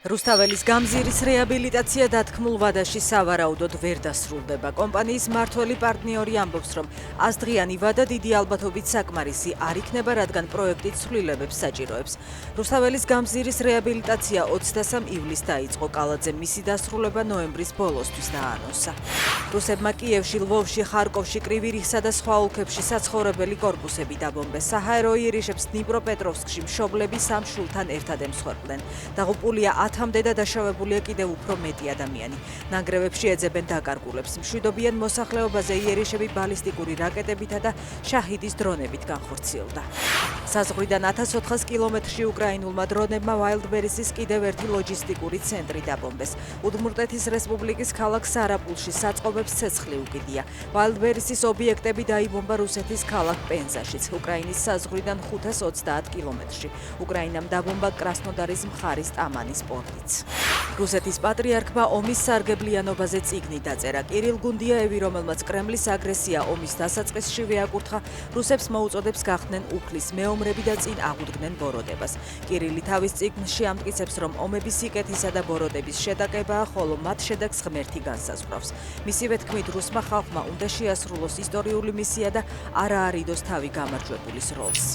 რუსთაველის გამზირის რეაბილიტაცია დათქმულ ვადაში სავარაუდოდ ვერ დასრულდება. კომპანიის მმართველი პარტნიორი ამბობს, რომ აზდღიანი ვადა დიდი ალბათობით საკმარისი არ იქნება, რადგან პროექტი ცვლილებებს საჭიროებს. რუსთაველის გამზირის რეაბილიტაცია 23 ივლისს დაიწყო. კალაძე მისი დასრულება ნოემბრის ბოლოსთვის დაანონსა. რუსებმა კიევში, ლვოვში, ხარკოვში, კრივირიხსა და სხვა ოლქებში საცხოვრებელი კორპუსები დაბომბეს. საჰაერო იერიშებს დნიპროპეტროვსკში მშობლები სამ შვილთან ერთად ემსხვერპლენ. დაღუპულია 10-მდე და დაშავებულია კიდევ უფრო მეტი ადამიანი. ნანგრევებში ეძებენ დაკარგულებს. მშვიდობიან მოსახლეობაზე იერიშები ბალისტიკური რაკეტებითა და შაჰიდის დრონებით განხორციელდა. საზღვრიდან 1400 კილომეტრში უკრაინულმა დრონებმა ვაილდბერისის კიდევ ერთი ლოჯისტიკური ცენტრი დაბომბეს. უდმურტეთის რესპუბლიკის ქალაქ სარაპულში საწყობებს ცეცხლი უკიდია. ვაილდბერისის ობიექტები დაიბომბა რუსეთის ქალაქ პენზაშიც, უკრაინის საზღვრიდან 530 კილომეტრში. უკრაინამ დაბომბა კრასნოდარის მხარის ტამანის პორტიც. რუსეთის პატრიარქმა ომის სარგებლიანობაზე წიგნი დაწერა. კირილ გუნდიაევი, რომელმაც კრემლის აგრესია ომის დასაწყისშივე აკურთხა, რუსებს მოუწოდებს გახდნენ უფლის მეომრები და წინ აღუდგნენ ბოროტებას. კირილი თავის წიგნში ამტკიცებს, რომ ომები სიკეთისა და ბოროტების შეტაკებაა, ხოლო მათ შედეგს ღმერთი განსაზღვრავს. მისივე თქმით, რუსმა ხალხმა უნდა შეასრულოს ისტორიული მისია და არა არიდოს თავი გამარჯვებულის როლს.